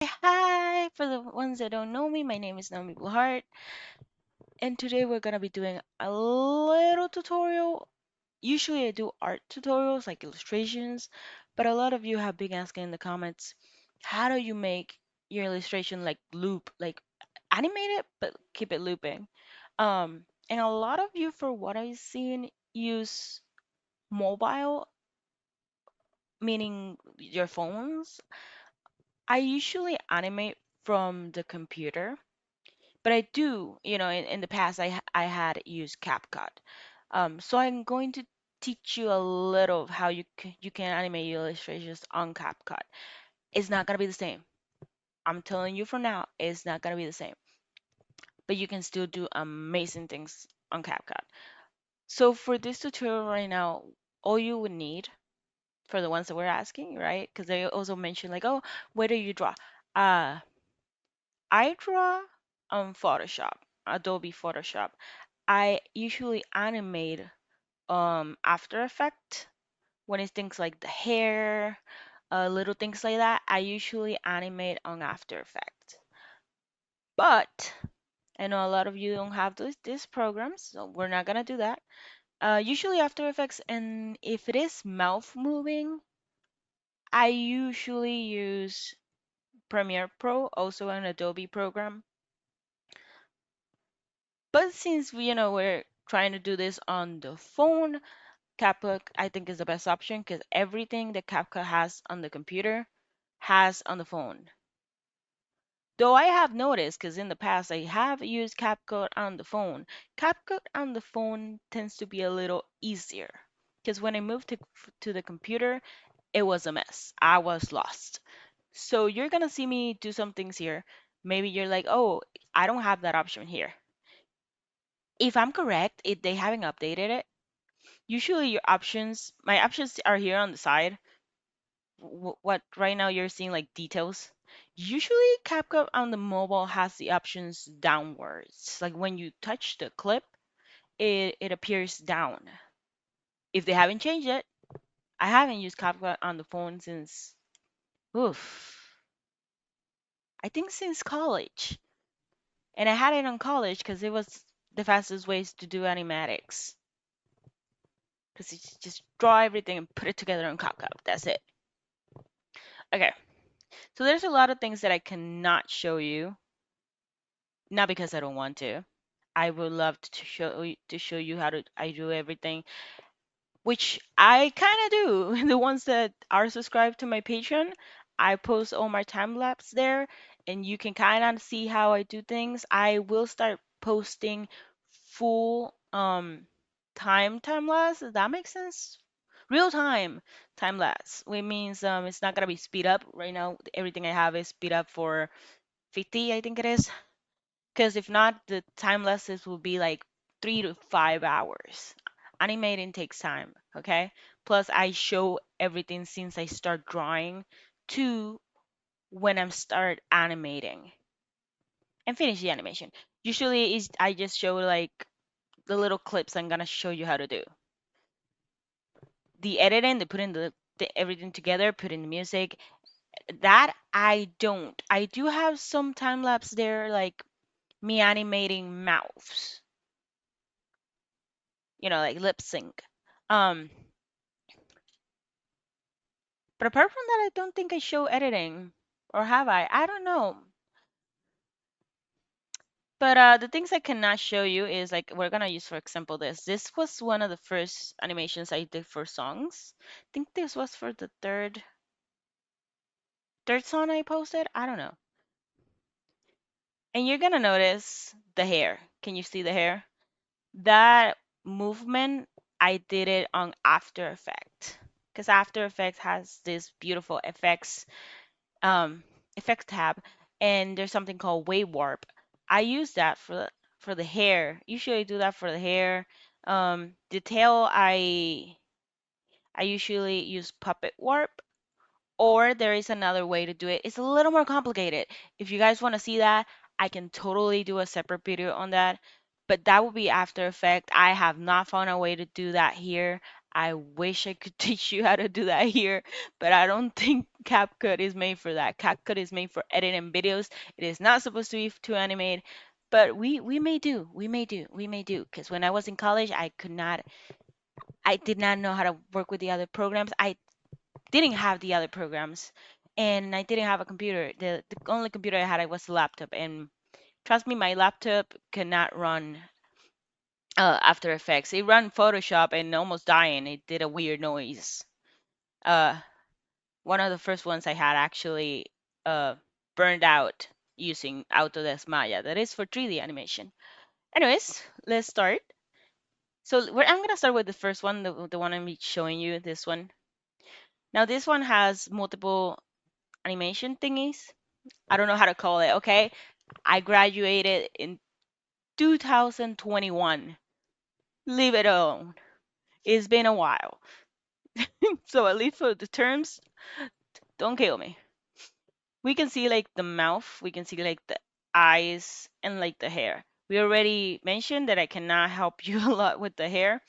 Hi, for the ones that don't know me, my name is Naomi Bluehart, and today we're gonna be doing a little tutorial. Usually I do art tutorials like illustrations, but a lot of you have been asking in the comments, how do you make your illustration like loop, like animate it but keep it looping? And a lot of you, for what I've seen, use mobile, meaning your phones. I usually animate from the computer. But I do, in the past I had used CapCut. So I'm going to teach you a little of how you can animate your illustrations on CapCut. It's not gonna be the same. I'm telling you for now, it's not gonna be the same. But you can still do amazing things on CapCut. So for this tutorial right now, all you would need for the ones that we're asking, right? Because they also mentioned like, oh, where do you draw? Uh, I draw on Photoshop, Adobe Photoshop. I usually animate After Effects when it's things like the hair, little things like that. I usually animate on After Effects. But I know a lot of you don't have these programs, so we're not gonna do that. Usually After Effects, and if it is mouth moving, I usually use Premiere Pro, also an Adobe program. But since we're trying to do this on the phone, CapCut, I think, is the best option because everything that CapCut has on the computer has on the phone. Though I have noticed, because in the past I have used CapCut on the phone, CapCut on the phone tends to be a little easier. Because when I moved to the computer, it was a mess. I was lost. So you're gonna see me do some things here. Maybe you're like, oh, I don't have that option here. If I'm correct, if they haven't updated it, usually my options are here on the side. What right now you're seeing like details. Usually CapCut on the mobile has the options downwards. Like when you touch the clip, it appears down. If they haven't changed it, I haven't used CapCut on the phone since, oof, I think since college. And I had it on college because it was the fastest ways to do animatics. Because you just draw everything and put it together on CapCut. That's it. Okay, so there's a lot of things that I cannot show you, not because I don't want to. I would love to show you how to I do everything, which I kind of do. The ones that are subscribed to my Patreon, I post all my time lapse there, and you can kind of see how I do things. I will start posting full time lapse. Does that make sense? Real time lapse, which means it's not gonna be speed up. Right now, everything I have is speed up for 50, I think it is. Because if not, the time lessons will be like 3 to 5 hours. Animating takes time, okay? Plus, I show everything since I start drawing to when I'm start animating and finish the animation. Usually, is I just show like the little clips I'm gonna show you how to do. The editing, the putting everything together, putting the music, that I don't. I do have some time lapse there, like me animating mouths, like lip sync. Um, but apart from that, I don't think I show editing, or have I? I don't know. But the things I cannot show you is like we're gonna use, for example, this. This was one of the first animations I did for songs. I think this was for the third song I posted. I don't know. And you're gonna notice the hair. Can you see the hair? That movement, I did it on After Effects because After Effects has this beautiful um, effects tab, and there's something called wave warp. I use that for the hair. Usually I do that for the hair. The tail, I usually use puppet warp, or there is another way to do it. It's a little more complicated. If you guys want to see that, I can totally do a separate video on that. But that would be After Effect. I have not found a way to do that here. I wish I could teach you how to do that here, but I don't think CapCut is made for that. CapCut is made for editing videos. It is not supposed to be to animate, but we may do. We may do. Because when I was in college, I did not know how to work with the other programs. I didn't have the other programs, and I didn't have a computer. The only computer I had was a laptop, and trust me, my laptop cannot run After Effects. It ran Photoshop and almost dying. It did a weird noise. Uh, One of the first ones I had actually uh, burned out using Autodesk Maya. That is for 3D animation. Anyways, let's start. So I'm gonna start with the first one, the one I'm showing you. This one. Now this one has multiple animation thingies. I don't know how to call it. Okay, I graduated in 2021. Leave it alone. It's been a while. So at least for the terms, don't kill me. We can see like the mouth, we can see like the eyes and like the hair. We already mentioned that I cannot help you a lot with the hair.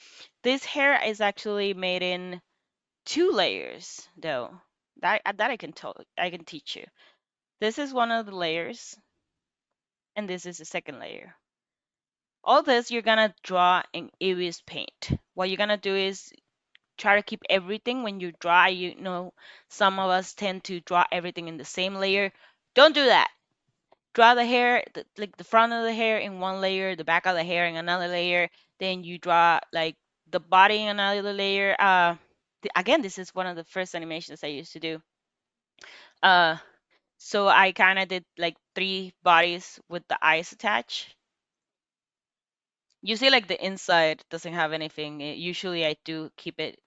This hair is actually made in two layers though. That I can teach you. This is one of the layers and this is the second layer. All this you're gonna draw in EBS paint. What you're gonna do is try to keep everything when you draw. Some of us tend to draw everything in the same layer. Don't do that. Draw the hair, like the front of the hair in one layer, the back of the hair in another layer. Then you draw like the body in another layer. Again, this is one of the first animations I used to do. Uh, so I kind of did like three bodies with the eyes attached. You see, like the inside doesn't have anything. Usually, I do keep it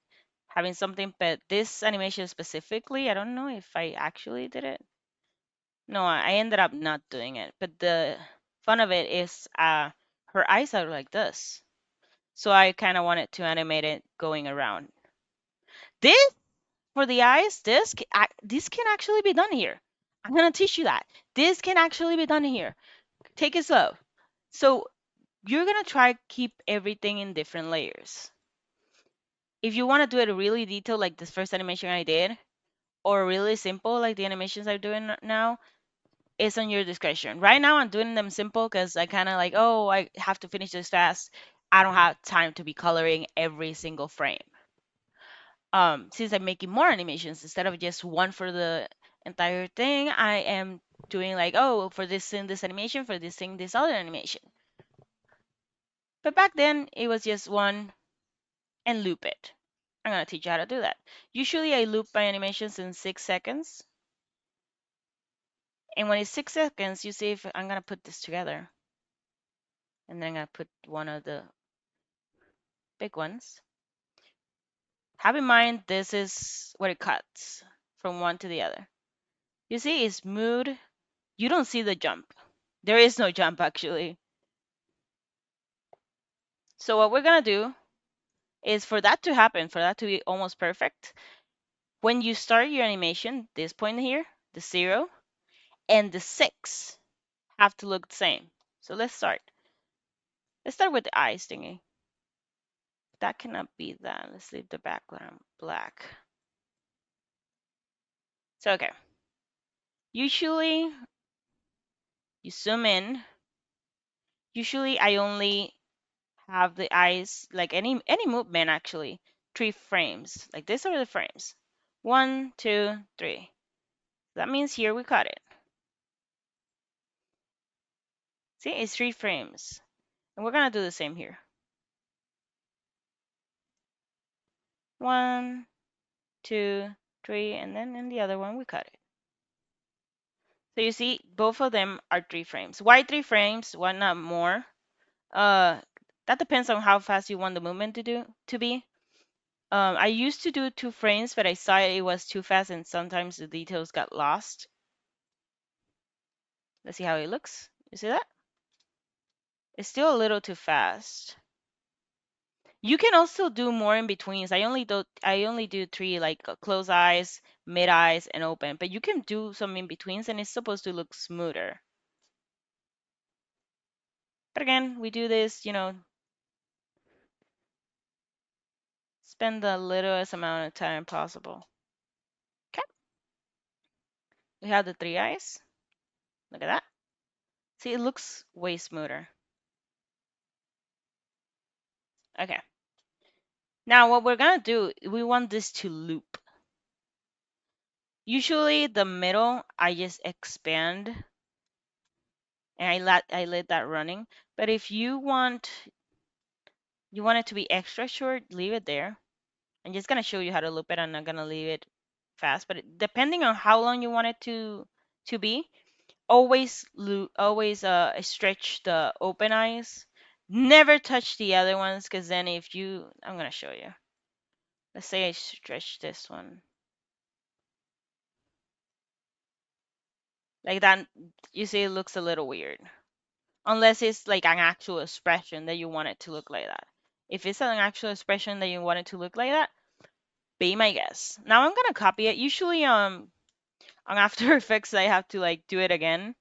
having something, but this animation specifically, I don't know if I actually did it. No, I ended up not doing it. But the fun of it is her eyes are like this. So I kind of wanted to animate it going around. This for the eyes, this can actually be done here. I'm gonna teach you that. This can actually be done here. Take it slow. So you're gonna try keep everything in different layers. If you want to do it really detailed, like this first animation I did, or really simple, like the animations I'm doing now, it's on your discretion. Right now, I'm doing them simple because I kind of like, oh, I have to finish this fast. I don't have time to be coloring every single frame. Since I'm making more animations instead of just one for the entire thing, I am doing like, oh, for this thing, this animation, for this thing, this other animation. But back then, it was just one and loop it. I'm gonna teach you how to do that. Usually, I loop my animations in 6 seconds. And when it's 6 seconds, you see if I'm gonna put this together. And then I'm gonna put one of the big ones. Have in mind this is where it cuts from one to the other. You see, it's smooth. You don't see the jump. There is no jump actually. So what we're gonna do is for that to happen, for that to be almost perfect, when you start your animation, this point here, the 0, and the 6 have to look the same. So let's start. Let's start with the eyes thingy. That cannot be that. Let's leave the background black. So okay. Usually you zoom in. Usually I only have the eyes like any movement actually 3 frames. Like these are the frames. 1, 2, 3. That means here we cut it. See, it's 3 frames. And we're gonna do the same here. 1, 2, 3, and then in the other one we cut it. So you see, both of them are 3 frames. Why 3 frames? Why not more? Uh, that depends on how fast you want the movement to be. I used to do 2 frames, but I saw it was too fast and sometimes the details got lost. Let's see how it looks. You see that? It's still a little too fast. You can also do more in betweens. I only do 3 like close eyes, mid eyes, and open. But you can do some in betweens and it's supposed to look smoother. But again, we do this, spend the littlest amount of time possible. Okay, we have the three eyes. Look at that. See, it looks way smoother. Okay. Now what we're gonna do, we want this to loop. Usually the middle, I just expand and I let that running. But if you want it to be extra short, leave it there. I'm just gonna show you how to loop it. I'm not gonna leave it fast, but depending on how long you want it to be, always stretch the open eyes. Never touch the other ones, because then if you, I'm gonna show you. Let's say I stretch this one like that. You see, it looks a little weird, unless it's like an actual expression that you want it to look like that. If it's an actual expression that you want it to look like that, be my guest. Now I'm gonna copy it. Usually, on After Effects, I have to like do it again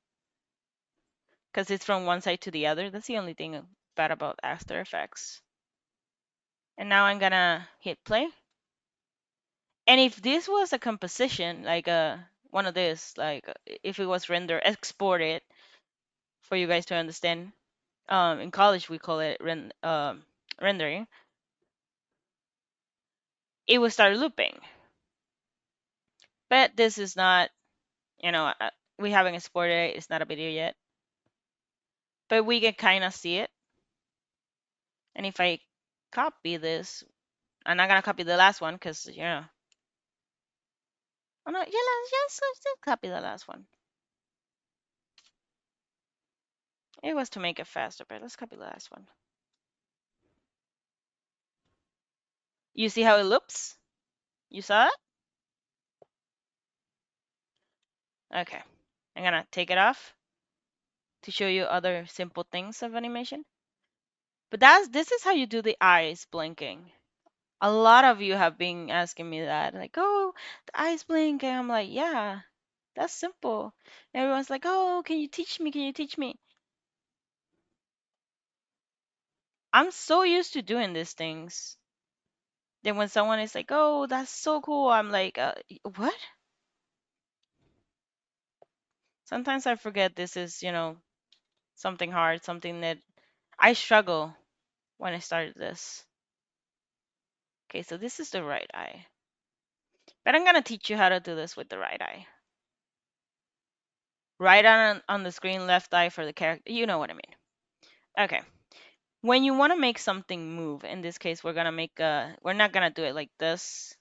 because it's from one side to the other. That's the only thing bad about After Effects. And now I'm gonna hit play. And if this was a composition, like one of this, like if it was render exported for you guys to understand, in college we call it rendering, it would start looping. But this is not, we haven't exported it. It's not a video yet, but we can kind of see it. And if I copy this, I'm not gonna copy the last one because I'm not. Yeah, let's just copy the last one. It was to make it faster, but let's copy the last one. You see how it loops? You saw it? Okay. I'm gonna take it off to show you other simple things of animation. But this is how you do the eyes blinking. A lot of you have been asking me that, like, oh, the eyes blink, and I'm like, yeah, that's simple. Everyone's like, oh, can you teach me? Can you teach me? I'm so used to doing these things. Then when someone is like, oh, that's so cool, I'm like, what? Sometimes I forget this is, something hard, something that I struggle when I started this. Okay, so this is the right eye. But I'm gonna teach you how to do this with the right eye. Right on the screen, left eye for the character. You know what I mean. Okay. When you want to make something move, in this case, we're not gonna do it like this.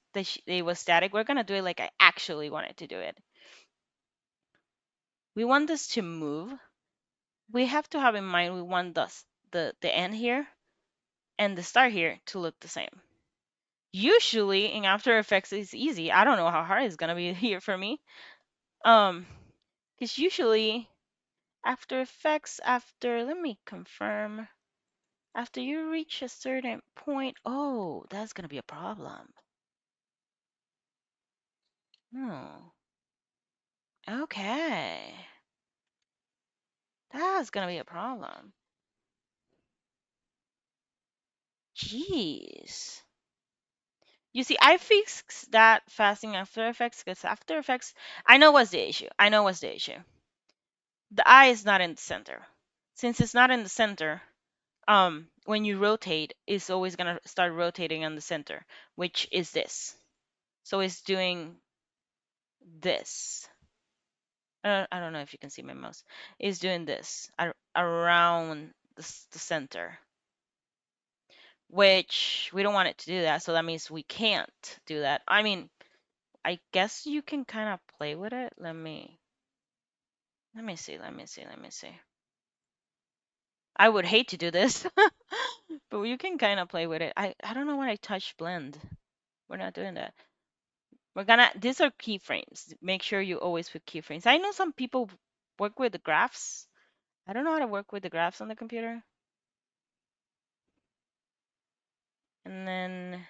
It was static. We're gonna do it like I actually wanted to do it. We want this to move. We have to have in mind we want the end here and the start here to look the same. Usually in After Effects it's easy. I don't know how hard it's gonna be here for me. Um, because usually After Effects, let me confirm. After you reach a certain point, oh, that's gonna be a problem. Hmm. Okay. That's gonna be a problem. Jeez. You see, I fixed that fasting After Effects because After Effects, I know what's the issue. I know what's the issue. The eye is not in the center. Since it's not in the center, when you rotate, it's always gonna start rotating on the center, which is this. So it's doing this. I don't know if you can see my mouse. It's doing this around the center, which we don't want it to do that. So that means we can't do that. I mean, I guess you can kind of play with it. Let me see. Let me see. Let me see. I would hate to do this, but you can kind of play with it. I don't know when I touch blend. We're not doing that. These are keyframes. Make sure you always put keyframes. I know some people work with the graphs. I don't know how to work with the graphs on the computer. And then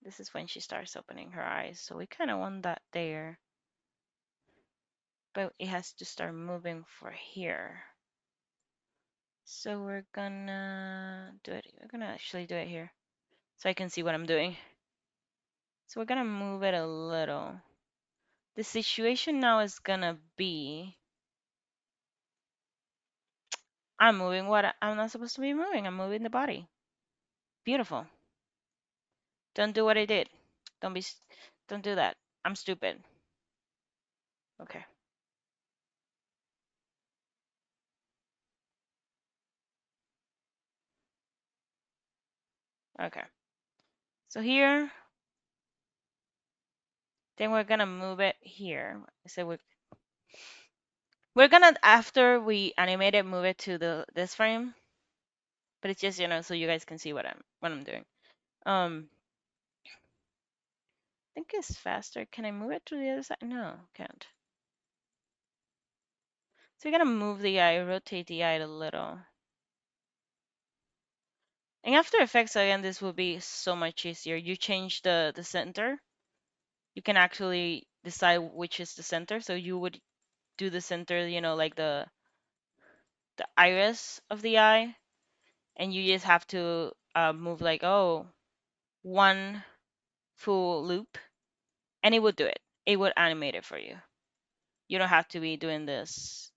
this is when she starts opening her eyes. So we kind of want that there. But it has to start moving for here. So we're gonna do it. We're gonna actually do it here. so I can see what I'm doing. So we're gonna move it a little. The situation now is gonna be I'm moving what I'm not supposed to be moving. I'm moving the body. Beautiful. Don't do what I did. Don't be, don't do that. I'm stupid. Okay. Okay. So here, then we're gonna move it here. So we're gonna after we animate it, move it to the this frame. But it's just so you guys can see what I'm doing. I think it's faster. Can I move it to the other side? No, can't. So we're gonna move the eye, rotate the eye a little. In After Effects, again, this will be so much easier. You change the center. You can actually decide which is the center. So you would do the center, like the iris of the eye, and you just have to move like one full loop, and it would do it. It would animate it for you. You don't have to be doing this.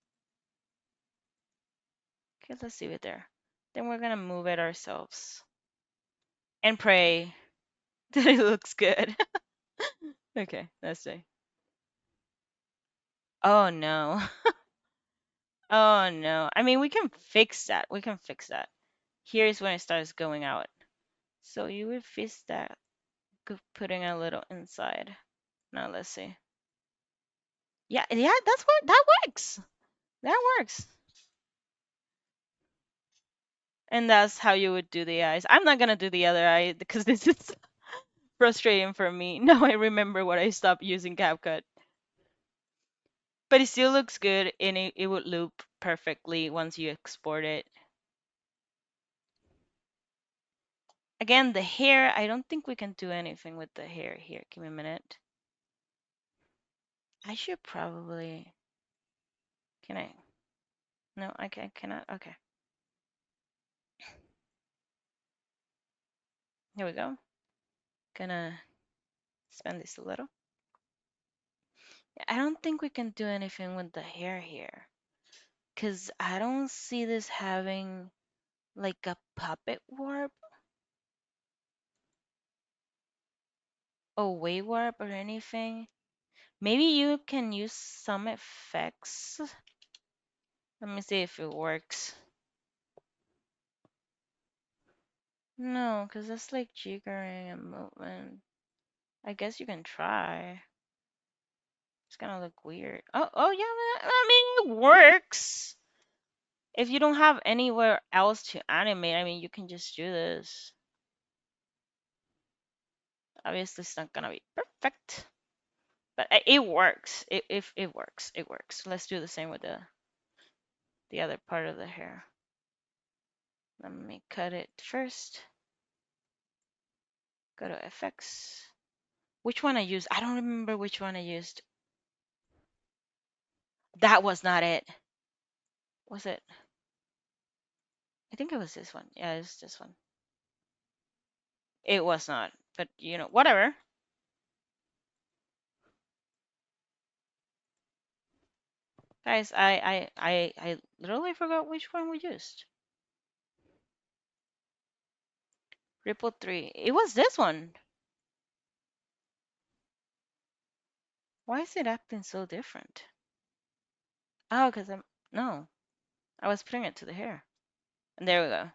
Okay, let's leave it there. Then we're gonna move it ourselves and pray that it looks good. Okay, let's see. Oh no. Oh no. I mean, we can fix that. We can fix that. Here's when it starts going out. So you would fix that, putting a little inside. Now let's see. Yeah, yeah, that's what that works. That works. And that's how you would do the eyes. I'm not gonna do the other eye because this is frustrating for me. Now I remember what I stopped using CapCut. But it still looks good and it would loop perfectly once you export it. Again, the hair, I don't think we can do anything with the hair here. Give me a minute. I should probably. Can I? No, I cannot. Okay. Here we go. Gonna spend this a little. I don't think we can do anything with the hair here. Because I don't see this having like a puppet warp or wave warp or anything. Maybe you can use some effects. Let me see if it works. No, because that's like jiggering and movement. I guess you can try. It's gonna look weird. Oh yeah, I mean it works. If you don't have anywhere else to animate, I mean you can just do this. Obviously, it's not gonna be perfect, but it works. If it works, it works. Let's do the same with the other part of the hair. Let me cut it first. Go to effects. Which one I used? I don't remember which one I used. That was not it. Was it? I think it was this one. Yeah, it's this one. It was not, but whatever. Guys, I literally forgot which one we used. Ripple 3. It was this one. Why is it acting so different? Oh, because no, I was putting it to the hair. And there we go.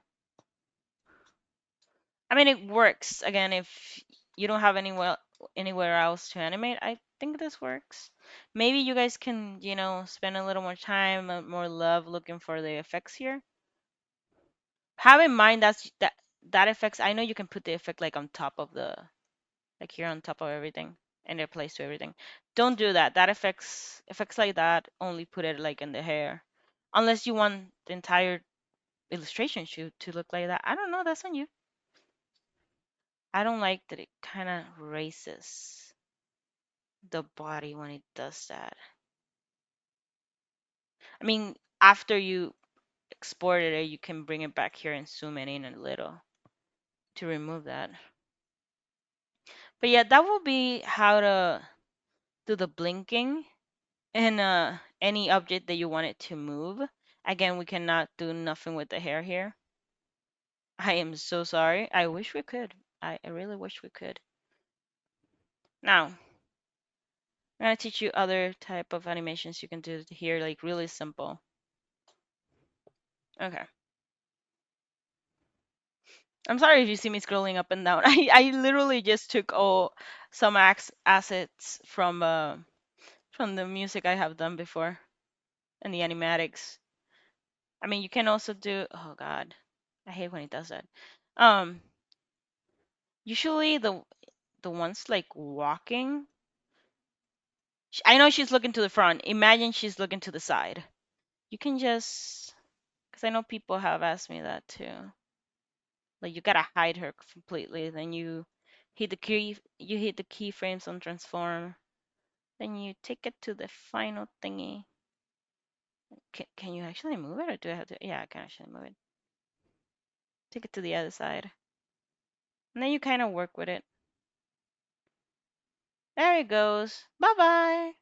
I mean, it works. Again, if you don't have anywhere else to animate, I think this works. Maybe you guys can, spend a little more time, more love looking for the effects here. Have in mind that effects. I know you can put the effect like on top of like here on top of everything, and it applies to everything. Don't do that. That effects like that only put it like in the hair, unless you want the entire illustration shoot to look like that. I don't know. That's on you. I don't like that it kind of races the body when it does that. I mean, after you exported it, you can bring it back here and zoom it in a little to remove that. But yeah, that will be how to do the blinking and any object that you want it to move. Again, we cannot do nothing with the hair here. I am so sorry. I wish we could. I really wish we could. Now, I'm gonna teach you other type of animations you can do here, like really simple. Okay. I'm sorry if you see me scrolling up and down. I literally just took all some assets from the music I have done before and the animatics. I mean, you can also do, oh God, I hate when it does that. Um, Usually the ones like walking, I know she's looking to the front. Imagine she's looking to the side. You can just, because I know people have asked me that too. Like you gotta hide her completely. Then you hit the keyframes on transform. Then you take it to the final thingy. Can you actually move it, or do I have to? Yeah, I can actually move it. Take it to the other side, and then you kind of work with it. There it goes. Bye bye.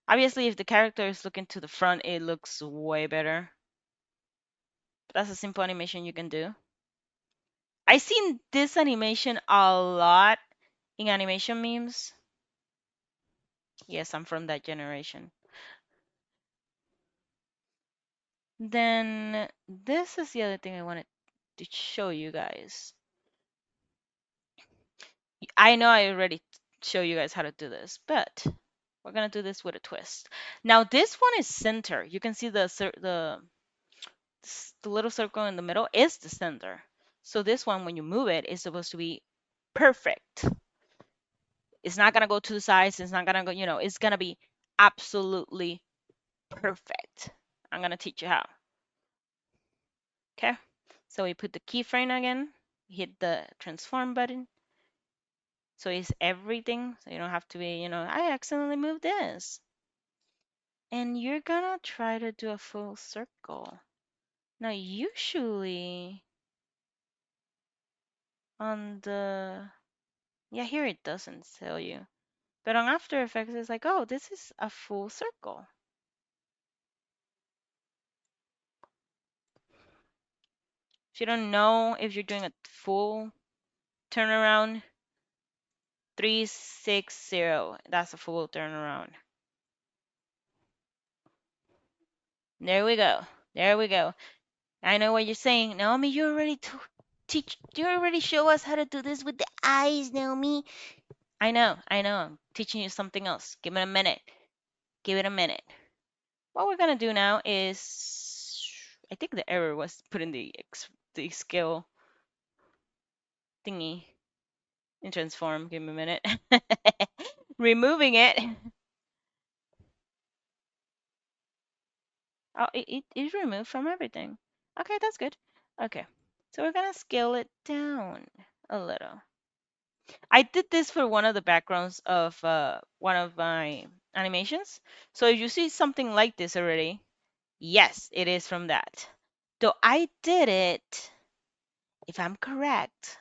Obviously, if the character is looking to the front, it looks way better. But that's a simple animation you can do. I seen this animation a lot in animation memes. Yes, I'm from that generation. Then this is the other thing I wanted to show you guys. I know I already show you guys how to do this, but we're gonna do this with a twist. Now this one is center. You can see the little circle in the middle is the center. So this one, when you move it, is supposed to be perfect. It's not gonna go to the sides. It's not gonna go. It's gonna be absolutely perfect. I'm gonna teach you how. Okay. So we put the keyframe again. Hit the transform button. So it's everything. So you don't have to be, I accidentally moved this. And you're gonna try to do a full circle. Now, usually on yeah, here it doesn't tell you. But on After Effects, it's like, oh, this is a full circle. If you don't know if you're doing a full turnaround, 360, that's a full turnaround. There we go. There we go. I know what you're saying. Naomi, you already show us how to do this with the eyes, Naomi. I know. I'm teaching you something else. Give it a minute. Give it a minute. What we're gonna do now is, I think the error was putting the scale thingy in transform. Give me a minute. Removing it. Oh, it is removed from everything. Okay, that's good. Okay, so we're gonna scale it down a little. I did this for one of the backgrounds of one of my animations. So if you see something like this already, yes, it is from that. So I did it, if I'm correct,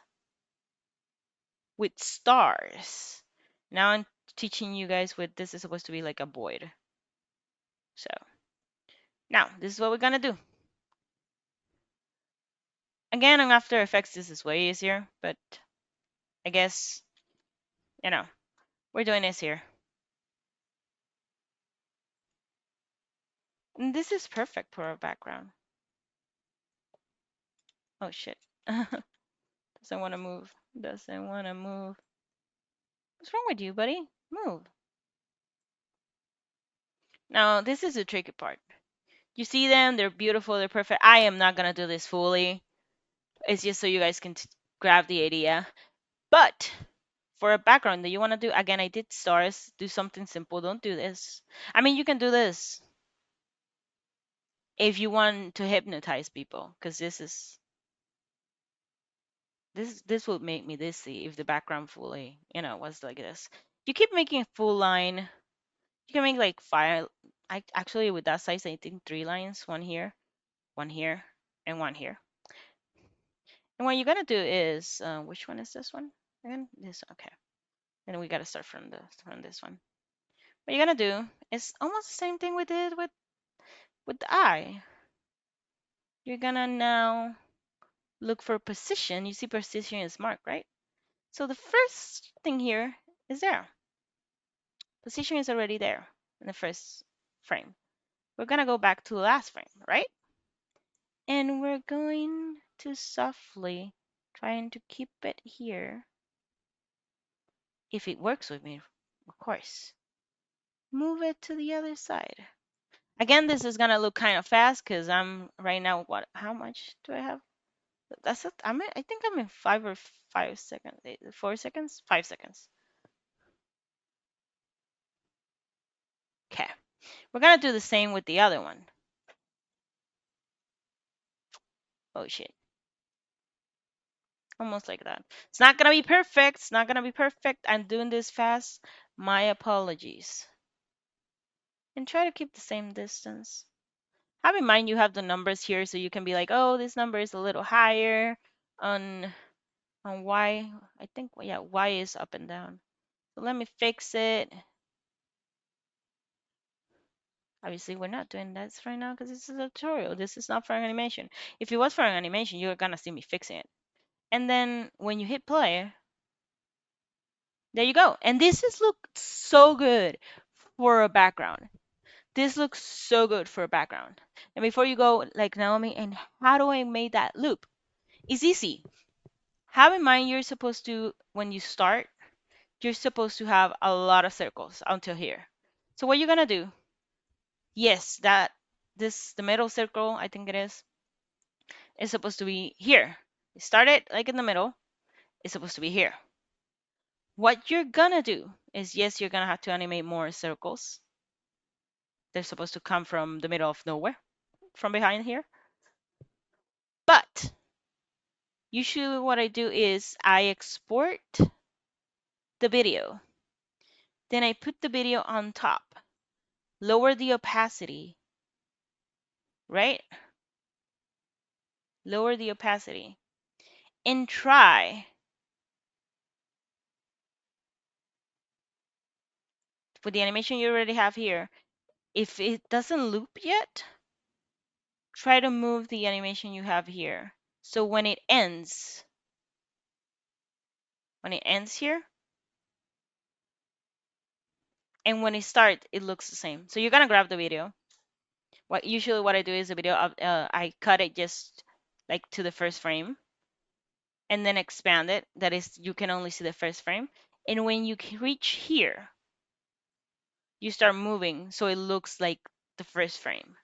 with stars. Now I'm teaching you guys what this is supposed to be like a void. So now this is what we're gonna do. Again, on After Effects, this is way easier, but I guess, you know, we're doing this here. And this is perfect for a background. Oh shit. Doesn't want to move. Doesn't want to move. What's wrong with you, buddy? Move. Now, this is the tricky part. You see them, they're beautiful, they're perfect. I am not going to do this fully. It's just so you guys can grab the idea. But for a background that you want to do, again, I did stars. Do something simple. Don't do this. I mean, you can do this if you want to hypnotize people, because this would make me dizzy if the background fully, was like this. You keep making a full line. You can make like five. I actually, with that size, I think 3 lines. One here, and one here. And what you're gonna do is, which one is this one? again? This, okay. Then we gotta start from this one. What you're gonna do is almost the same thing we did with the eye. You're gonna now look for position. You see position is marked, right? So the first thing here is there. Position is already there in the first frame. We're gonna go back to the last frame, right? And we're going to softly trying to keep it here. If it works with me, of course. Move it to the other side. Again, this is gonna look kind of fast because I'm right now. What? How much do I have? That's it. I think I'm in 5 or 5 seconds. 4 seconds. 5 seconds. Okay. We're gonna do the same with the other one. Oh shit. Almost like that. It's not gonna be perfect. It's not gonna be perfect. I'm doing this fast. My apologies. And try to keep the same distance. Have in mind you have the numbers here so you can be like, oh, this number is a little higher on Y. I think, yeah, Y is up and down. So let me fix it. Obviously, we're not doing this right now because this is a tutorial. This is not for an animation. If it was for an animation, you're gonna see me fixing it. And then when you hit play, there you go. And this is look so good for a background. This looks so good for a background. And before you go, like Naomi, and how do I make that loop? It's easy. Have in mind you're supposed to, when you start, you're supposed to have a lot of circles until here. So what you're gonna do, yes, the middle circle, I think it is supposed to be here. You start it like in the middle, it's supposed to be here. What you're gonna do is, yes, you're gonna have to animate more circles. They're supposed to come from the middle of nowhere, from behind here. But usually what I do is I export the video. Then I put the video on top, lower the opacity, right? Lower the opacity and try with the animation you already have here. If it doesn't loop yet, try to move the animation you have here. So when it ends here, and when it starts, it looks the same. So you're gonna grab the video. What I do is the video I cut it just like to the first frame and then expand it. That is, you can only see the first frame. And when you reach here, you start moving so it looks like the first frame.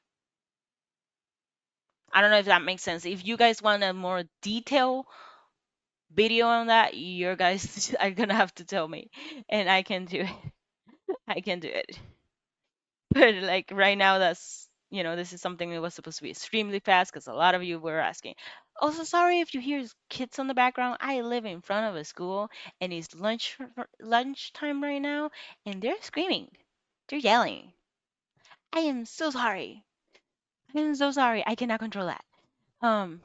I don't know if that makes sense. If you guys want a more detailed video on that, your guys are gonna have to tell me, and I can do it. I can do it. But like right now, this is something that was supposed to be extremely fast because a lot of you were asking. Also, sorry if you hear kids on the background. I live in front of a school, and it's lunchtime right now, and they're screaming, they're yelling. I am so sorry. I am so sorry. I cannot control that. Um,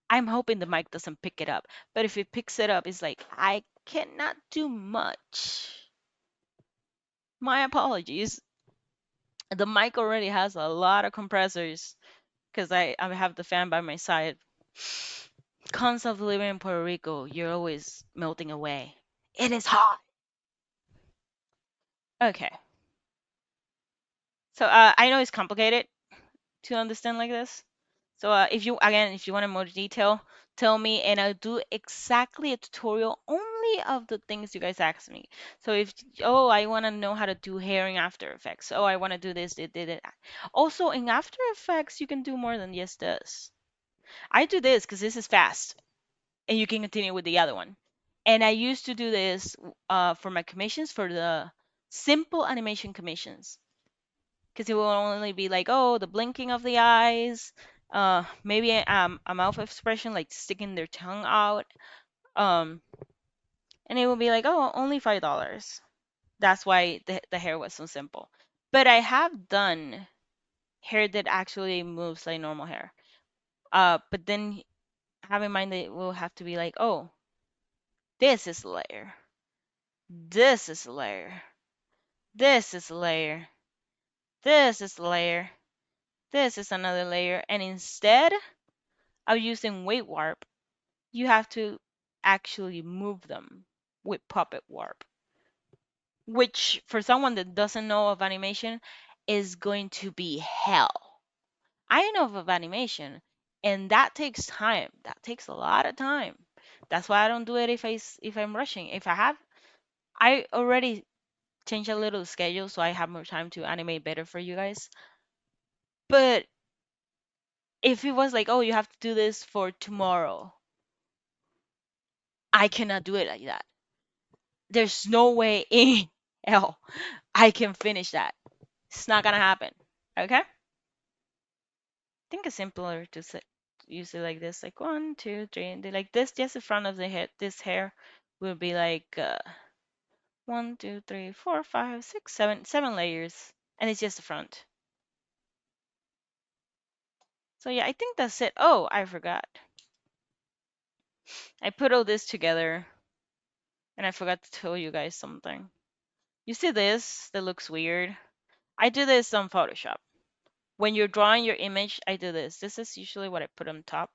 I'm hoping the mic doesn't pick it up. But if it picks it up, it's like I cannot do much. My apologies. The mic already has a lot of compressors because I have the fan by my side. Cons of living in Puerto Rico, you're always melting away. It is hot. Okay. So I know it's complicated to understand like this. So if you want more detail, tell me and I'll do exactly a tutorial only of the things you guys asked me. So I want to know how to do hair in After Effects. Oh, I want to do this, did it. Also in After Effects, you can do more than just this. I do this because this is fast and you can continue with the other one. And I used to do this for my commissions, for the simple animation commissions because it will only be like, oh, the blinking of the eyes, maybe a mouth expression like sticking their tongue out, um, and it will be like, oh, only $5. That's why the hair was so simple. But I have done hair that actually moves like normal hair. But then have in mind that it will have to be like, oh, This is a layer. This is a layer. This is a layer. This is a layer. This is another layer. And instead of using weight warp, you have to actually move them with puppet warp, which for someone that doesn't know of animation is going to be hell. I know of animation, and that takes time. That takes a lot of time. That's why I don't do it if I'm rushing. If I already changed a little schedule so I have more time to animate better for you guys. But if it was like, oh, you have to do this for tomorrow, I cannot do it like that. There's no way in hell I can finish that. It's not gonna happen. Okay? I think it's simpler to use it like this, like one, two, three, and like this. Just the front of the head. This hair will be like one, two, three, four, five, six, seven layers, and it's just the front. So yeah, I think that's it. Oh, I forgot. I put all this together, and I forgot to tell you guys something. You see this that looks weird? I do this on Photoshop. When you're drawing your image, I do this. This is usually what I put on top,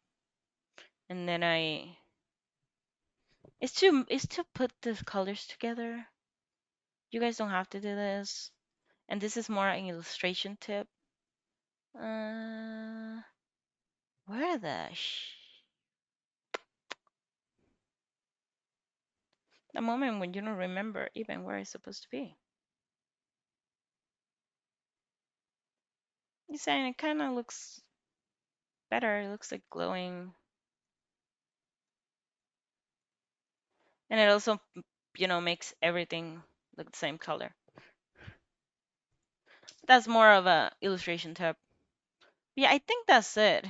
and then it's to put the colors together. You guys don't have to do this. And this is more an illustration tip. Uh, where the moment when you don't remember even where it's supposed to be. You saying it kind of looks better. It looks like glowing, and it also, makes everything look the same color. That's more of a illustration tip. Yeah, I think that's it.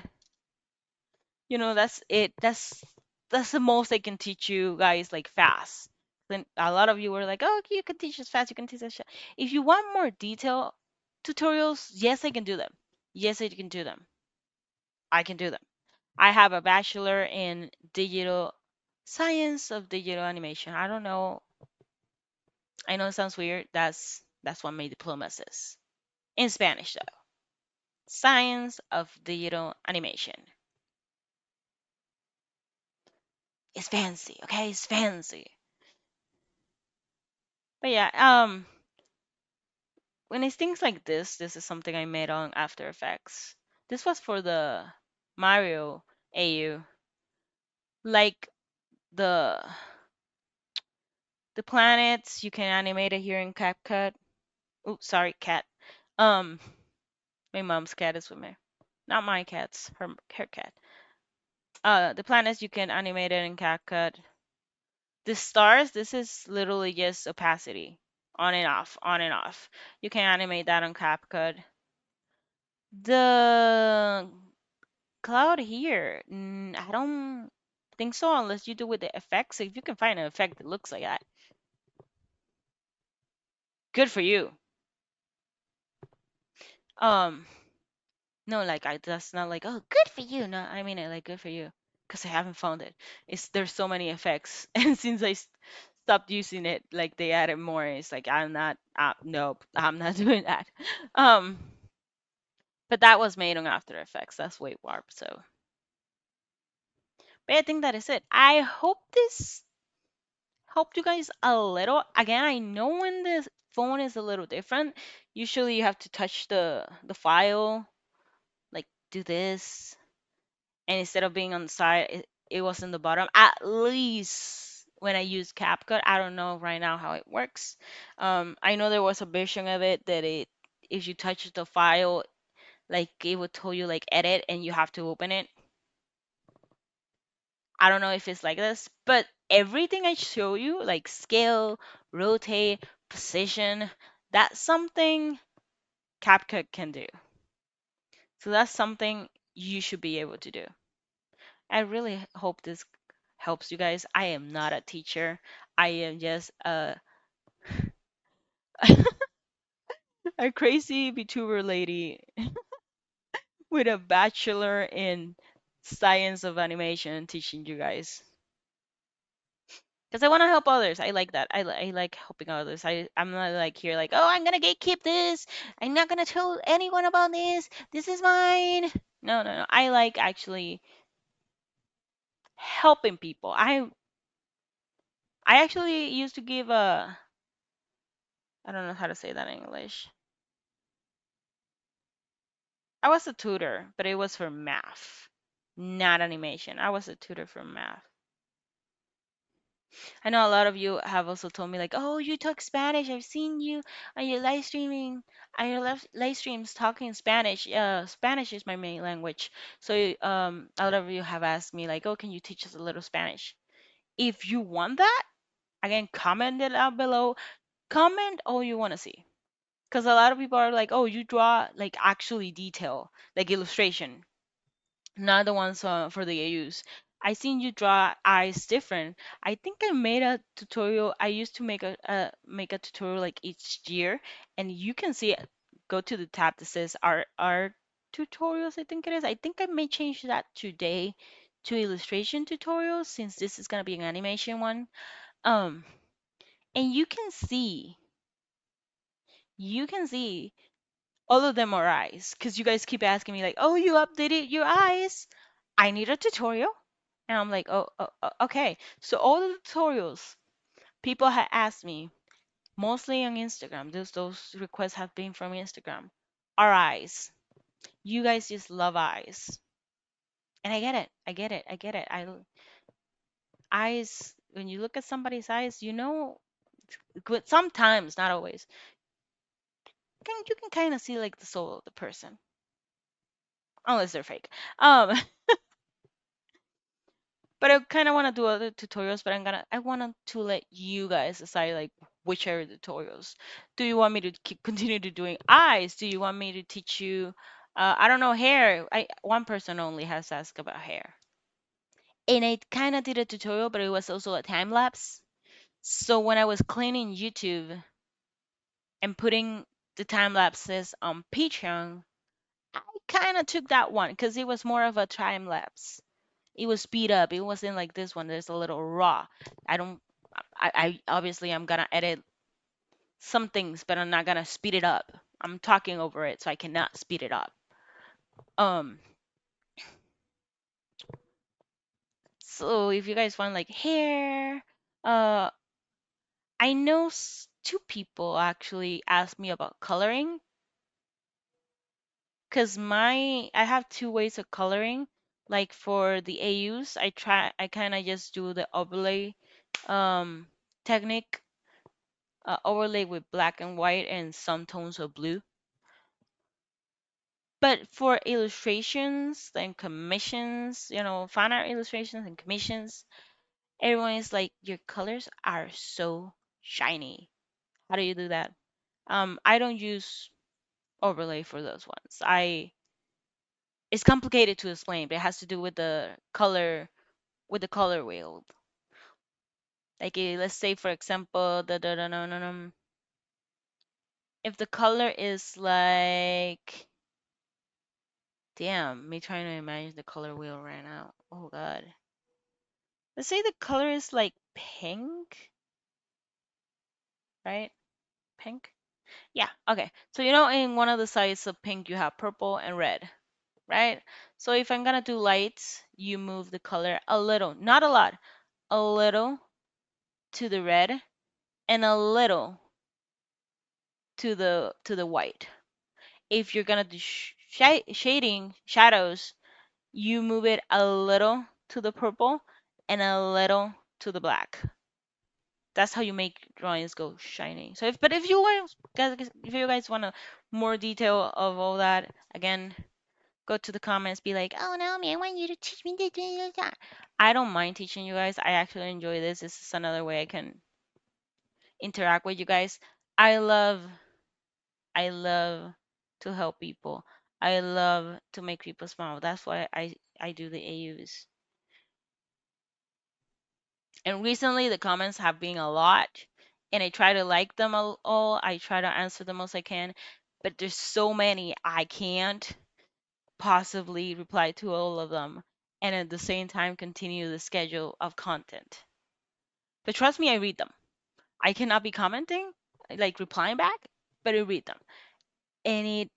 That's it. That's the most I can teach you guys like fast. Then a lot of you were like, "Oh, you can teach us fast. You can teach us." If you want more detail tutorials, yes, I can do them. Yes, I can do them. I can do them. I have a bachelor in digital science of digital animation. I don't know. I know it sounds weird. That's what my diploma says. In Spanish though. Science of digital animation. It's fancy, okay? It's fancy. But yeah, when it's things like this is something I made on After Effects. This was for the Mario AU. Like the the planets, you can animate it here in CapCut. Oh, sorry, cat. Um, my mom's cat is with me. Not my cat's, her cat. The planets you can animate it in CapCut. The stars, this is literally just opacity, on and off, on and off. You can animate that on CapCut. The cloud here, I don't think so unless you do with the effects. If you can find an effect that looks like that, good for you. Um, no, like that's not like, oh, good for you. No, I mean it like good for you, because I haven't found it. It's there's so many effects, and since I stopped using it, like they added more. It's like I'm not, nope, I'm not doing that. Um, but that was made on After Effects. That's way warp. So, but I think that is it. I hope this helped you guys a little. Again, I know when the phone is a little different. Usually you have to touch the file, like do this, and instead of being on the side, it was in the bottom. At least when I use CapCut, I don't know right now how it works. I know there was a version of it that if you touch the file, like it would tell you like edit and you have to open it. I don't know if it's like this, but everything I show you, like scale, rotate, position, that's something CapCut can do. So that's something you should be able to do. I really hope this helps you guys. I am not a teacher. I am just a crazy VTuber lady with a bachelor in science of animation teaching you guys. because I want to help others. I like that. I like helping others. I'm not like here like, oh, I'm gonna gatekeep this. I'm not gonna tell anyone about this. This is mine. No, no, no. I like actually helping people. I actually used to give a, I don't know how to say that in English. I was a tutor, but it was for math, not animation. I was a tutor for math. I know a lot of you have also told me like, "Oh, you talk Spanish. I've seen you on your live streaming, on your live streams talking Spanish. Spanish is my main language. So a lot of you have asked me like, "Oh, can you teach us a little Spanish?" If you want that, again, comment it out below. Comment all you want to see. Because a lot of people are like, "Oh, you draw like actually detail, like illustration." Not the ones for the AUs. I seen you draw eyes different. I think I made a tutorial. I used to make a tutorial like each year, and you can see it. Go to the tab that says art tutorials. I think it is. I think I may change that today to illustration tutorials since this is gonna be an animation one. Um, and you can see all of them are eyes because you guys keep asking me like, "Oh, you updated your eyes. I need a tutorial." And I'm like, oh, okay. So all the tutorials people had asked me, mostly on Instagram, those requests have been from Instagram, are eyes. You guys just love eyes. And I get it. I get it. I get it. Eyes, when you look at somebody's eyes, but sometimes, not always, you can kind of see like the soul of the person, unless they're fake. Um, But I kind of want to do other tutorials, but I want to let you guys decide like which are the tutorials. Do you want me to keep continue to doing eyes? Do you want me to teach you I don't know, hair? I One person only has asked about hair. And I kind of did a tutorial, but it was also a time lapse. So when I was cleaning YouTube and putting the time lapses on Patreon, I kind of took that one because it was more of a time lapse. It was speed up. It wasn't like this one. There's a little raw. I don't. I obviously I'm gonna edit some things, but I'm not gonna speed it up. I'm talking over it, so I cannot speed it up. Um. So if you guys want like hair, uh, I know two people actually asked me about coloring, cause I have two ways of coloring. Like for the AUs, I kind of just do the overlay um technique, overlay with black and white and some tones of blue. But for illustrations and commissions, fan art illustrations and commissions, everyone is like, your colors are so shiny. How do you do that? I don't use overlay for those ones. It's complicated to explain, but it has to do with the color wheel. Like, let's say, for example, if the color is like, damn, me trying to imagine the color wheel right now. Oh God. Let's say the color is like pink, right? Pink? Yeah, okay. So in one of the sides of pink you have purple and red, right? So if I'm gonna do lights, you move the color a little, not a lot, a little to the red and a little to the white. If you're gonna do shading, shadows, you move it a little to the purple and a little to the black. That's how you make drawings go shiny. So if you guys want a more detail of all that, again, go to the comments, be like, oh no, me, I want you to teach me this. I don't mind teaching you guys. I actually enjoy this. This is another way I can interact with you guys. I love I love to help people. I love to make people smile. That's why I do the AUs. And recently the comments have been a lot, and I try to like them all. I try to answer the most I can, but there's so many I can't possibly reply to all of them and at the same time continue the schedule of content. But trust me, I read them. I cannot be commenting, like replying back, but I read them. And it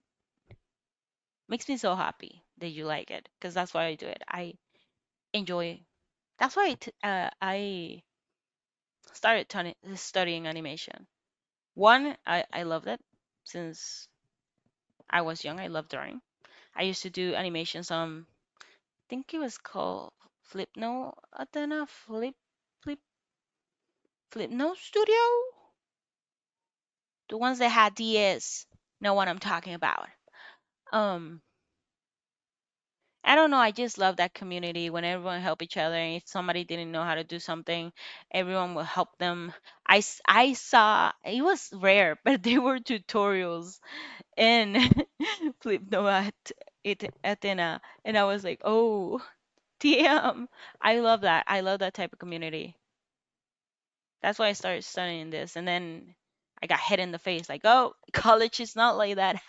makes me so happy that you like it because that's why I do it. I enjoy. That's why I started studying animation. One, I loved it since I was young. I loved drawing. I used to do animations on, I think it was called Flip No Athena Flip Flip No Studio. The ones that had DS know what I'm talking about. Um, I don't know. I just love that community when everyone help each other. And if somebody didn't know how to do something, everyone will help them. I saw it was rare, but there were tutorials in Flip Noat it Athena, and I was like, oh, damn! I love that. I love that type of community. That's why I started studying this, and then I got hit in the face like, oh, college is not like that.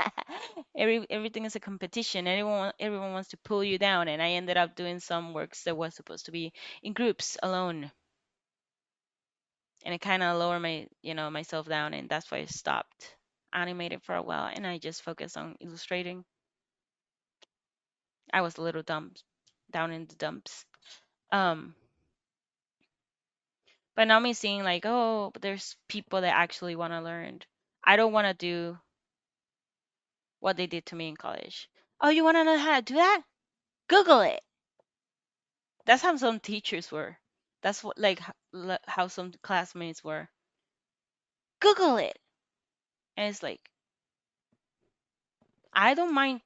Everything is a competition. Everyone wants to pull you down, and I ended up doing some works that was supposed to be in groups alone, and it kind of lowered myself down, and that's why I stopped animating for a while, and I just focused on illustrating. I was a little down in the dumps. Um, but now me seeing like, oh, but there's people that actually want to learn. I don't want to do what they did to me in college. Oh, you want to know how to do that? Google it. That's how some teachers were. That's what like how some classmates were. Google it. And it's like, I don't mind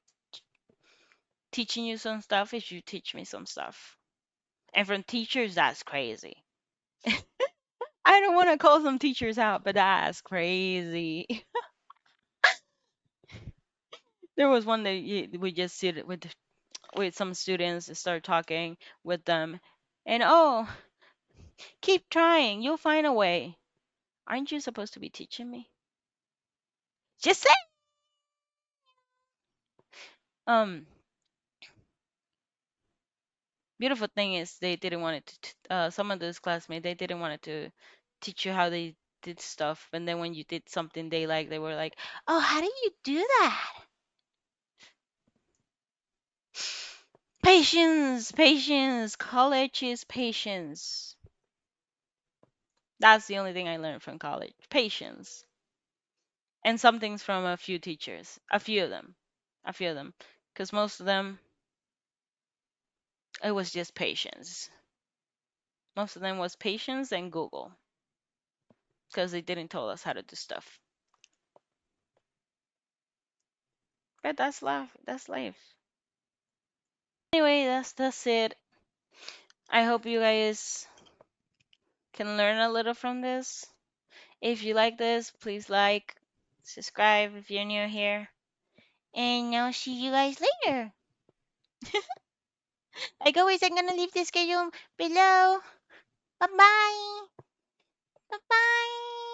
teaching you some stuff if you teach me some stuff. And from teachers, that's crazy. I don't want to call some teachers out, but that's crazy. There was one that we just sit with some students and start talking with them, and oh, keep trying, you'll find a way. Aren't you supposed to be teaching me? Just say. Um, Beautiful thing is they didn't want it to. Some of those classmates they didn't want it to teach you how they did stuff, and then when you did something they like, they were like, "Oh, how do you do that?" Patience, patience. College is patience. That's the only thing I learned from college. Patience. And some things from a few teachers. A few of them. A few of them. Because most of them, it was just patience. Most of them was patience and Google. Because they didn't tell us how to do stuff. But that's life. That's life. Anyway, that's it. I hope you guys can learn a little from this. If you like this, please like, subscribe if you're new here. And I'll see you guys later. Like always, I'm gonna leave the schedule below. Bye bye. Bye bye.